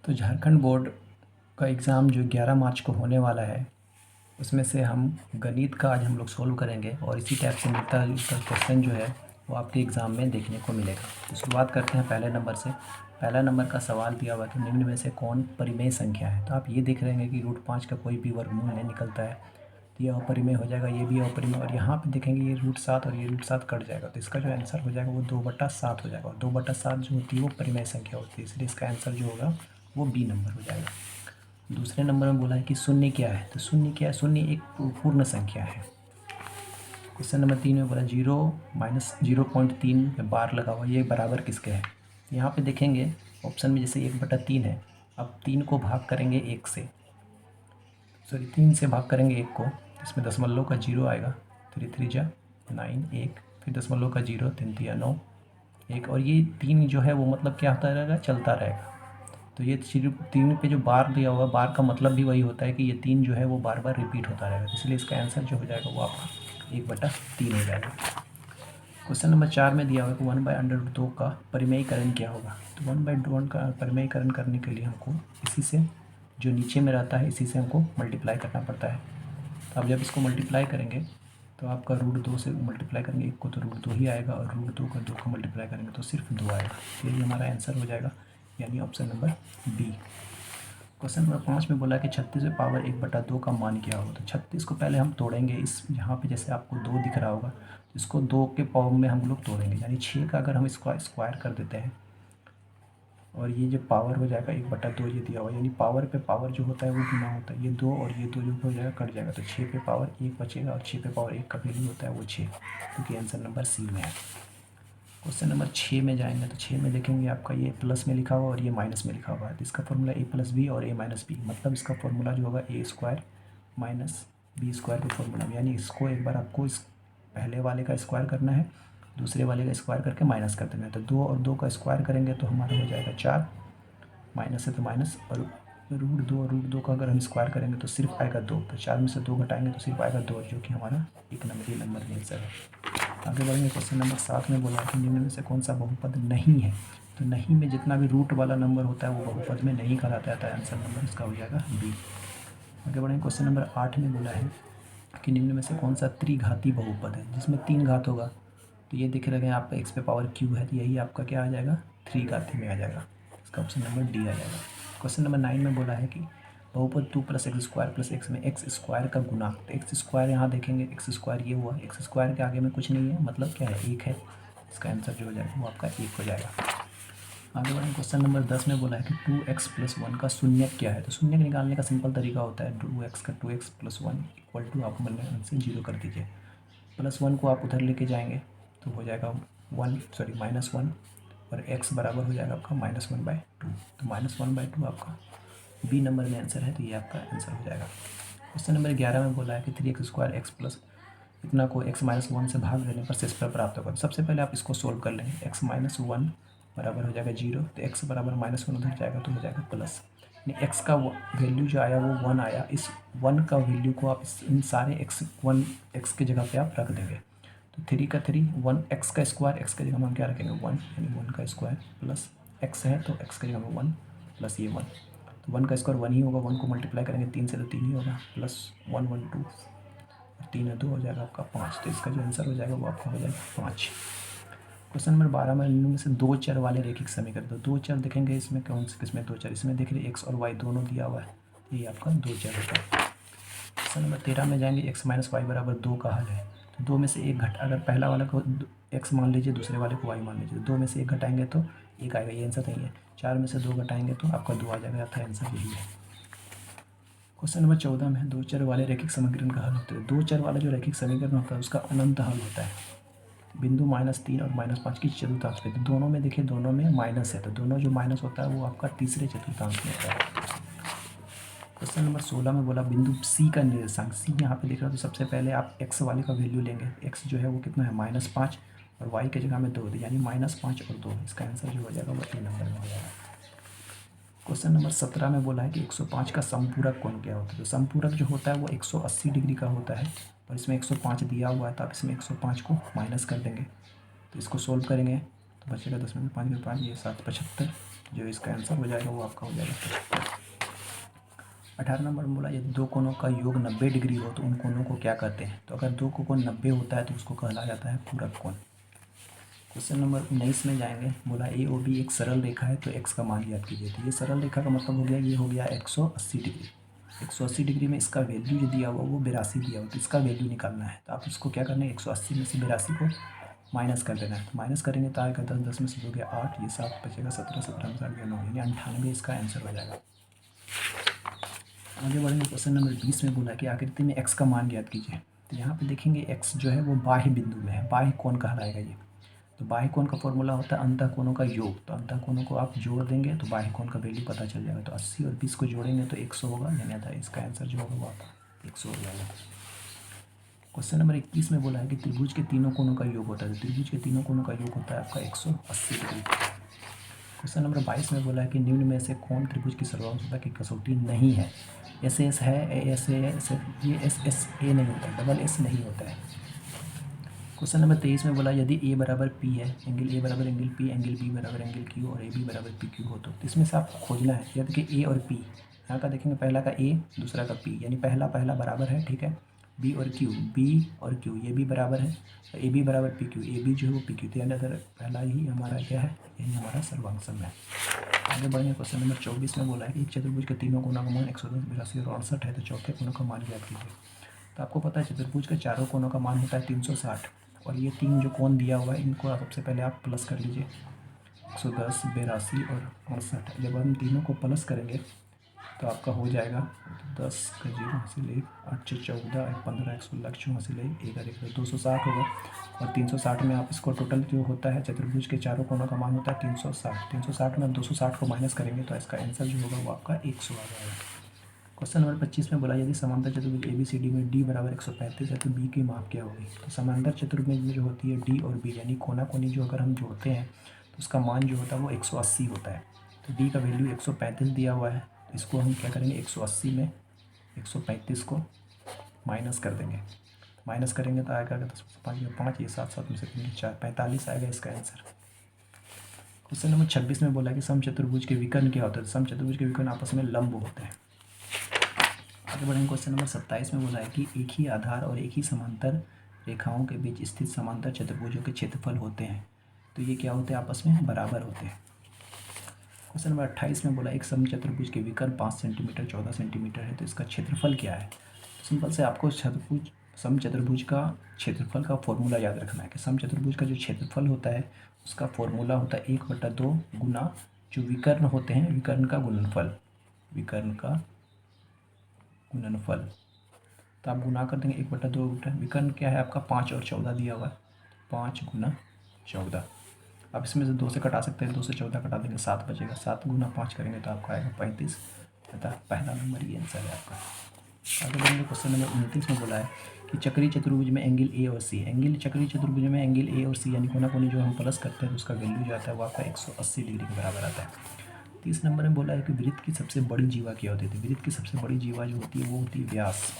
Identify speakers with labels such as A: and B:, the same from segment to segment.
A: तो झारखंड बोर्ड का एग्ज़ाम जो 11 मार्च को होने वाला है, उसमें से हम गणित का आज हम लोग सोल्व करेंगे और इसी टाइप से मिलता जुलता क्वेश्चन जो है वो आपके एग्ज़ाम में देखने को मिलेगा। तो शुरुआत करते हैं पहले नंबर से। पहला नंबर का सवाल दिया हुआ है कि निम्न में से कौन परिमेय संख्या है। तो आप ये देख रहे हैं कि √5 का कोई भी वर्गमूल नहीं निकलता है, तो ये अपरिमेय हो जाएगा, ये भी अपरिमेय। और यहाँ पे देखेंगे ये √7 और ये √7 कट जाएगा, तो इसका जो आंसर हो जाएगा वो 2/7 हो जाएगा। और 2/7 जो होती है वो परिमेय संख्या होती है, इसलिए इसका आंसर जो होगा वो बी नंबर हो जाएगा। दूसरे नंबर में बोला है कि शून्य क्या है। तो शून्य क्या है? शून्य एक पूर्ण संख्या है। क्वेश्चन नंबर 3 में बोला 0 - 0.3 में बार लगा हुआ, ये बराबर किसके है। यहाँ पे देखेंगे ऑप्शन में जैसे 1/3 है, अब 3 को भाग करेंगे 1 से, सॉरी 3 से भाग करेंगे 1 को, इसमें दशमलव का 0 आएगा। 3 3 जा 9, 1, फिर दशमलव का 0, 3 3 9, 1। और ये 3 जो है वो मतलब क्या होता रहेगा? चलता रहेगा। तो ये 3 पे जो बार दिया हुआ, बार का मतलब भी वही होता है कि ये 3 जो है वो बार बार रिपीट होता रहेगा, इसलिए इसका आंसर जो हो जाएगा वो आपका 1/3 हो जाएगा। क्वेश्चन नंबर 4 में दिया हुआ है कि 1/√2 का परिमेयीकरण क्या होगा। तो 1/2 का परिमेयीकरण करने के लिए हमको इसी से जो नीचे में रहता है इसी से हमको मल्टीप्लाई करना पड़ता है। तो आप जब इसको मल्टीप्लाई करेंगे तो आपका √2 से मल्टीप्लाई करेंगे 1 को तो √2 ही आएगा, और √2 का 2 को मल्टीप्लाई करेंगे तो सिर्फ 2 आएगा। यही हमारा आंसर हो जाएगा, यानी option number B. Question number 5 में बोला कि 36/2 का मान क्या होगा। तो 36 को पहले हम तोड़ेंगे, इस यहाँ पे जैसे आपको 2 दिख रहा होगा, इसको 2 के पावर में हम लोग तोड़ेंगे, यानी 6 का अगर हम इसको स्क्वायर कर देते हैं और ये जो पावर हो जाएगा 1/2 ये दिया हुआ, यानी पावर पे पावर जो होता है वो गुना होता है। ये 2 और ये 2 जो हो जाएगा कट जाएगा, तो 6 पे पावर 1 बचेगा, और 6 पे पावर 1 का वैल्यू होता है वो 6, क्योंकि आंसर नंबर सी में है। क्वेश्चन नंबर 6 में जाएंगे तो 6 में देखेंगे आपका ये प्लस में लिखा हुआ और ये माइनस में लिखा हुआ है, तो इसका फॉर्मूला a+b और a-b, मतलब इसका फॉर्मूला जो होगा a² - b² के फॉर्मूला में, यानी इसको एक बार आपको इस पहले वाले का स्क्वायर करना है, दूसरे वाले का स्क्वायर करके माइनस कर देना है। तो 2 और 2 का स्क्वायर करेंगे तो हमारा हो जाएगा 4, माइनस है तो माइनस, और √2 और √2 का अगर हम स्क्वायर करेंगे तो सिर्फ आएगा 2, तो 4 में से 2 घटाएंगे तो सिर्फ आएगा 2, जो कि हमारा एक नंबर में आंसर है। आगे बढ़ेंगे। क्वेश्चन नंबर 7 में बोला है कि निम्न में से कौन सा बहुपद नहीं है। तो नहीं में जितना भी रूट वाला नंबर होता है वो बहुपद में नहीं कहलाता है, आंसर नंबर इसका हो जाएगा बी। आगे बढ़ेंगे। क्वेश्चन नंबर 8 में बोला है कि निम्न में से कौन सा त्रिघाती बहुपद है जिसमें 3 घात होगा। तो ये दिख रहे हैं आपका x पे पावर q है, तो यही आपका क्या आ जाएगा? त्रिघाती में आ जाएगा, इसका ऑप्शन नंबर डी आ जाएगा। क्वेश्चन नंबर 9 में बोला है कि बहुपद 2 + x² + x में x² का गुना। तो x² यहाँ देखेंगे, x² ये हुआ, x² के आगे में कुछ नहीं है, मतलब क्या है? 1 है, इसका आंसर जो हो जाएगा वो आपका 1 हो जाएगा। आगे बढ़ें। क्वेश्चन नंबर 10 में बोला है कि 2x + 1 का शून्यक क्या है। तो शून्यक निकालने का सिंपल तरीका होता है 2x का 2x + 1 = आप मन से 0 कर दीजिए, +1 को आप उधर लेके जाएंगे तो हो जाएगा -1, और x बराबर हो जाएगा आपका -1/2, तो -1/2 आपका बी नंबर में आंसर है, तो ये आपका आंसर हो जाएगा। क्वेश्चन नंबर 11 में बोला है कि 3x² x प्लस इतना को x - 1 से भाग देने पर शेषफल प्राप्त होगा। तो सबसे पहले आप इसको सोल्व कर लेंगे, x - 1 बराबर हो जाएगा 0, तो x बराबर -1 उधर जाएगा तो हो जाएगा प्लस, यानी x का वैल्यू जो आया वो 1 आया। इस 1 का वैल्यू को आप इन सारे x की जगह पे आप रख देंगे, तो 3 का 3, 1 x का स्क्वायर, x की जगह में हम क्या रखेंगे 1, यानी 1 का स्क्वायर प्लस x है तो x की जगह में 1 प्लस ये 1, तो 1 का स्क्वायर 1 ही होगा, 1 को मल्टीप्लाई करेंगे 3 से तो 3 ही होगा, प्लस 1 1 2 और 3 है 2 हो जाएगा आपका 5, तो इसका जो आंसर हो जाएगा वो आपका हो जाएगा 5। क्वेश्चन नंबर 12 में इनमें से 2 चर वाले रैखिक समीकरण। तो 2 चर देखेंगे, इसमें कौन से किसमें 2 चर, इसमें देख रहे x और y दोनों दिया हुआ है, ये आपका 2 चर होता है। क्वेश्चन नंबर 13 में जाएंगे, x - y बराबर 2 का हल है। तो 2 में से एक घट, अगर पहला वाला को x मान लीजिए, दूसरे वाले को y मान लीजिए, 2 में से एक घटाएंगे तो 1 आएगा, ये आंसर नहीं है। 4 में से 2 घटाएंगे तो आपका 2 आ जाएगा, अर्थात आंसर यही है। क्वेश्चन नंबर 14 में 2 चर वाले रैखिक समीकरण का हल होता है। 2 चर वाला जो रैखिक समीकरण होता है उसका अनंत हल होता है, बिंदु -3 और -5 की चतुर्थांश पे। दोनों में देखिए, दोनों में माइनस है, तो दोनों जो माइनस होता है वो आपका तीसरे चतुर्थांश में होता है। क्वेश्चन नंबर 16 में बोला बिंदु C का निर्देशांक, C यहाँ पे देख रहे हो, तो सबसे पहले आप x वाले का वैल्यू लेंगे, x जो है वो कितना है -5, और y की जगह में 2, यानी -5 और 2, इसका आंसर जो हो जाएगा वो ए नंबर में हो जाएगा। क्वेश्चन नंबर 17 में बोला है कि 105 का समपूरक कोण क्या होता है। तो समपूरक जो होता है वो 180 डिग्री का होता है, और इसमें 105 दिया हुआ है, तो आप इसमें 105 को माइनस कर देंगे, तो इसको सोल्व करेंगे तो बचेगा 10 में 5 ये 7 75, जो इसका आंसर हो जाएगा वो आपका हो जाएगा 75। 18 नंबर में बोला यदि दो कोणों का योग 90 डिग्री हो तो उन कोणों को क्या कहते हैं। तो अगर दो कोण 90 होता है तो उसको कहा जाता है पूरक कोण। क्वेश्चन नंबर 19 में जाएंगे। बोला ए ओ बी एक सरल रेखा है तो एक्स का मान ज्ञात कीजिए। तो ये सरल रेखा का मतलब हो गया, ये हो गया 180 डिग्री। 180 डिग्री में इसका वैल्यू जो दिया हुआ वो 82 दिया हुआ, तो इसका वैल्यू निकालना है। तो आप इसको क्या करना है, 180 में से 82 को माइनस कर देना है। तो माइनस करेंगे तो आएगा 10, 10 में से हो गया 8, ये 7 बचेगा 17, 17 में 8 9, यानी 98 इसका आंसर हो जाएगा। आगे बढ़ेंगे। क्वेश्चन नंबर 20 में बोला कि आकृति में x का मान ज्ञात कीजिए। तो यहाँ पे देखेंगे x जो है वो बाह्य बिंदु में है, बाह्य कोण कहलाएगा ये। तो बाह्य कोण का फॉर्मूला होता है अंतः कोणों का योग। तो अंतः कोणों को आप जोड़ देंगे तो बाह्य कोण का वैल्यू पता चल जाएगा। तो 80 और 20 को जोड़ेंगे तो 100 होगा, यानी था इसका आंसर जो होगा वो आपका 100 हो जाएगा। क्वेश्चन नंबर 21 में बोला है कि त्रिभुज के तीनों कोणों का योग होता है। तो त्रिभुज के तीनों कोणों का योग होता है आपका 180 डिग्री। क्वेश्चन नंबर 22 में बोला है कि निम्न में से कौन त्रिभुज की सर्वांशता की कसौटी नहीं है। एस एस है, एस ये एस एस ए नहीं होता, डबल एस नहीं होता है। क्वेश्चन नंबर 23 में बोला यदि ए बराबर पी है, एंगल ए बराबर एंगल पी, एंगल बी बराबर एंगल क्यू और ए बी बराबर पी क्यू हो तो इसमें से आपको खोजना है। याद कि ए और पी, यहाँ का देखेंगे पहला का ए दूसरा का पी, यानी पहला बराबर है, ठीक है। बी और क्यू, बी और क्यू ये भी बराबर है, ए बी बराबर पी क्यू, ए बी जो है वो पी क्यू, तो यानी अगर पहला ही हमारा क्या है, यही हमारा सर्वांशम है। आगे बढ़ेंगे। क्वेश्चन नंबर 24 में बोला है कि एक चतुर्भुज के तीनों कोणों का मान 110, 82 और 68 है तो चौथे कोणों का मान ज्ञात कीजिए। तो आपको पता है चतुर्भुज के चारों कोणों का मान होता है 360, और ये तीन जो कोण दिया हुआ है इनको सबसे पहले आप प्लस कर लीजिए, 110, 82 और 68। जब हम तीनों को प्लस करेंगे तो आपका हो जाएगा 10 का 0 से ले 8 से 14, 15, 116, 16 से ले 1 260 होगा। और 360 में आप इसको टोटल जो होता है चतुर्भुज के चारों कोणों का मान होता है 360। 360 में आप 260 को माइनस करेंगे तो इसका आंसर जो होगा वो आपका 100 आ जाएगा। क्वेश्चन नंबर 25 में बोला यदि समांतर चतुर्भुज ए बी सी डी में डी बराबर 135 है तो बी की माप क्या होगी। तो समांतर चतुर्भुज में जो होती है डी और बी यानी कोना कोनी जो अगर हम जोड़ते हैं तो उसका मान जो होता है वो 180 होता है। तो डी का वैल्यू 135 दिया हुआ है, तो इसको हम क्या करेंगे 180 में 135 को माइनस कर देंगे। माइनस करेंगे तो आएगा 10 5 ये 7 7 में से 4 45 आएगा इसका आंसर। क्वेश्चन नंबर 26 में बोला कि समचतुर्भुज के विकर्ण क्या होता है। समचतुर्भुज के विकर्ण आपस में लंब होते हैं। आगे बढ़ेंगे। क्वेश्चन नंबर 27 में बोला है कि एक ही आधार और एक ही समांतर रेखाओं के बीच स्थित समांतर चतुर्भुजों के क्षेत्रफल होते हैं तो ये क्या होते हैं, आपस में बराबर होते हैं। क्वेश्चन नंबर 28 में बोला एक समचतुर्भुज के विकर्ण 5 सेंटीमीटर 14 सेंटीमीटर है तो इसका क्षेत्रफल क्या है। तो सिंपल से आपको समचतुर्भुज का क्षेत्रफल का फॉर्मूला याद रखना है कि समचतुर्भुज का जो क्षेत्रफल होता है उसका फॉर्मूला होता है 1/2 गुना जो विकर्ण होते हैं विकर्ण का गुणनफल, विकर्ण का गुणनफल। तो आप गुना कर देंगे 1/2 विकर्ण क्या है आपका 5 और 14 दिया हुआ है, 5 गुना 14। आप इसमें से 2 से कटा सकते हैं, 2 से 14 कटा देंगे 7 बचेगा, 7 गुना 5 करेंगे तो आपका आएगा 35। अतः पहला नंबर ये आंसर है आपका। आगे बढ़ेंगे। क्वेश्चन नंबर 29 में बोला है कि चक्रीय चतुर्भुज में एंगल ए और सी, एंगल चक्रीय चतुर्भुज में एंगल ए और सी यानी कोना कोनी जो हम प्लस करते हैं तो उसका वैल्यू जो आता है वो आपका 180 डिग्री के बराबर आता है। 30 नंबर में बोला है कि वृत्त की सबसे बड़ी जीवा क्या होती है। वृत्त की सबसे बड़ी जीवा जो होती है वो होती है व्यास।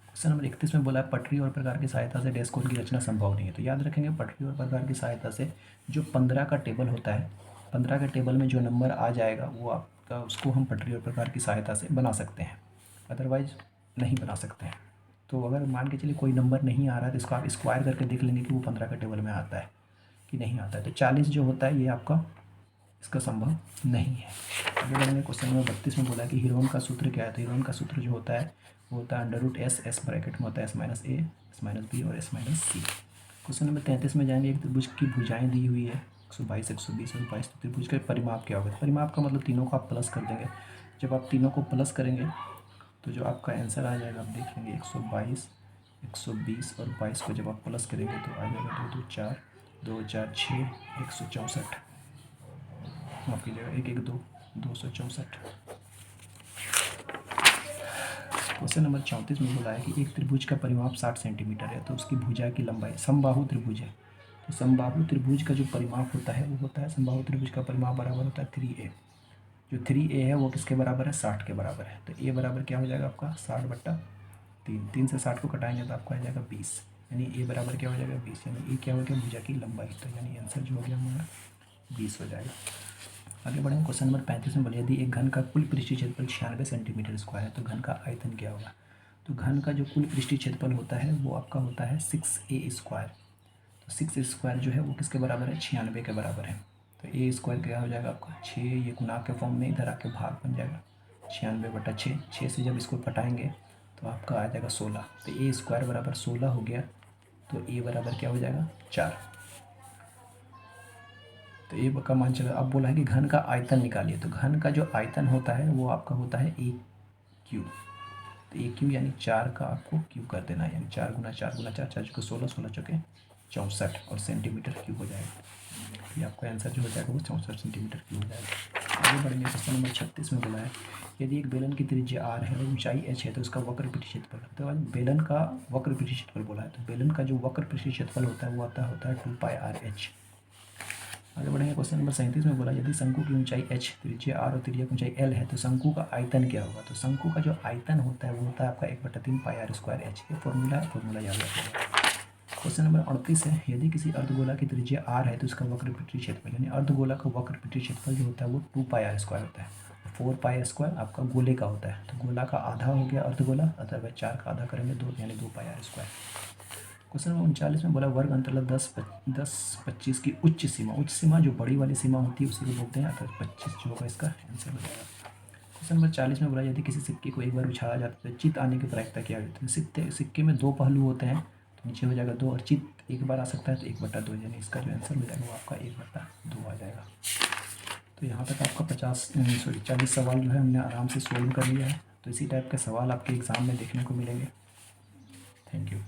A: क्वेश्चन नंबर 31 में बोला है पटरी और प्रकार की सहायता से डैश कोण की रचना संभव नहीं है। तो याद रखेंगे पटरी और प्रकार की सहायता से जो 15 का टेबल होता है, 15 के टेबल में जो नंबर आ जाएगा वो आपका उसको हम पटरी और प्रकार की सहायता से बना सकते हैं, अदरवाइज नहीं बना सकते हैं। तो अगर मान के चलिए कोई नंबर नहीं आ रहा है तो इसको आप स्क्वायर करके देख लेंगे कि वो 15 का टेबल में आता है कि नहीं आता है। तो 40 जो होता है ये आपका इसका संभव नहीं है। आगे बढ़ेंगे। क्वेश्चन नंबर 32 में बोला है कि हीरोन का सूत्र क्या है। तो हीरोन का सूत्र जो होता है वो होता है √S, S ब्रैकेट में होता है S - A, S - B और S - C। क्वेश्चन नंबर 33 में जाएंगे। एक त्रिभुज की भुजाएं दी हुई है 122, 120 और 22। तो त्रिभुज का परिमाप क्या होगा। परिमाप का मतलब तीनों को आप प्लस कर देंगे। जब आप तीनों को प्लस करेंगे तो जो आपका आंसर आ जाएगा आप देख लेंगे 122, 120 और 22 को जब आप प्लस करेंगे तो आ जाएगा 2 2 4, 2 4 6, 164। माफ कीजिएगा 1 1 2, 264। क्वेश्चन नंबर 34 में बोला है कि एक त्रिभुज का परिमाप 60 सेंटीमीटर है तो उसकी भुजा की लंबाई, समबाहु त्रिभुज है तो समबाहु त्रिभुज का जो परिमाप होता है वो होता है, समबाहु त्रिभुज का परिमाप बराबर होता है 3a। जो 3a है वो किसके बराबर है, 60 के बराबर है। तो a बराबर क्या हो जाएगा आपका 60/3, 3 से 60 को कटाएंगे तो आपको आ जाएगा 20, यानी a बराबर क्या हो जाएगा 20, यानी a क्या हो गया भुजा की लंबाई। तो यानी आंसर जो हो गया हमारा 20 हो जाएगा। आगे बढ़ें। क्वेश्चन नंबर 35 में बोले यदि एक घन का कुल पृष्ठीय क्षेत्रफल 96 सेंटीमीटर स्क्वायर है तो घन का आयतन क्या होगा। तो घन का जो कुल पृष्ठीय क्षेत्रफल होता है वो आपका होता है 6a स्क्वायर। तो 6 स्क्वायर जो है वो किसके बराबर है, 96 के बराबर है। तो ए स्क्वायर क्या हो जाएगा आपका 6, ये गुणा के फॉर्म में इधर आके भाग बन जाएगा 96/6। 6 से जब इसको घटाएंगे तो आपका आ जाएगा 16। तो ए स्क्वायर बराबर 16 हो गया। तो ए बराबर क्या हो जाएगा 4। तो ए का मान चला। अब बोला है कि घन का आयतन निकालिए। तो घन का जो आयतन होता है वो आपका होता है ए क्यू। तो ए क्यू यानी 4 का आपको क्यू कर देना है, यानी 4 गुना 4 गुना 4, 4 चौके 16, 16 चौके 64 और सेंटीमीटर क्यूब हो जाएगा। ये आपका आंसर जो हो जाएगा वो 64 सेंटीमीटर क्यूब हो जाएगा। आगे बढ़ेंगे। क्वेश्चन नंबर 36 में बोला है यदि एक बेलन की त्रिज्या r है और ऊंचाई h है तो उसका वक्र पृष्ठीय क्षेत्रफल। तो आज बेलन का वक्र पृष्ठीय क्षेत्रफल बोला है। तो बेलन का जो वक्र पृष्ठीय क्षेत्रफल होता है वो होता है 2πr/h। आगे बढ़ेंगे। क्वेश्चन नंबर 37 में बोला यदि शंकु की ऊंचाई h, त्रिज्या r और त्रिज्या की ऊंचाई l है तो शंकु का आयतन क्या होगा। तो शंकु का जो आयतन होता है वो होता है आपका 1/3 πr²h। ये फॉर्मूला है, फॉर्मूला याद रखिएगा। क्वेश्चन नंबर 38 है यदि किसी अर्धगोला की त्रिज्या r है तो उसका वक्र पृष्ठीय क्षेत्रफल, यानी अर्धगोला का वक्र पृष्ठीय क्षेत्रफल जो होता है वो 2πr² होता है। 4πr² आपका गोले का होता है। तो गोला का आधा हो गया अर्धगोला, अथवा 4 का आधा करेंगे 2, यानी 2πr²। क्वेश्चन नंबर 39 में बोला वर्ग अंतराल 10-25 की उच्च सीमा। उच्च सीमा जो बड़ी वाली सीमा होती है उसी को बोलते हैं, अर्थात 25 जो होगा इसका आंसर हो जाएगा। क्वेश्चन नंबर 40 में बोला यदि किसी सिक्के को एक बार उछाला जाता है तो चित्त आने की प्रायिकता क्या होती है। सिक्के में 2 पहलू होते हैं, तो नीचे हो जाएगा 2 और चित्त एक बार आ सकता है तो 1/2, यानी इसका जो आंसर हो जाएगा वो आपका 1/2 आ जाएगा। तो यहाँ तक आपका 40 सवाल जो है हमने आराम से सोल्व कर लिया है। तो इसी टाइप के सवाल आपके एग्ज़ाम में देखने को मिलेंगे। Thank you.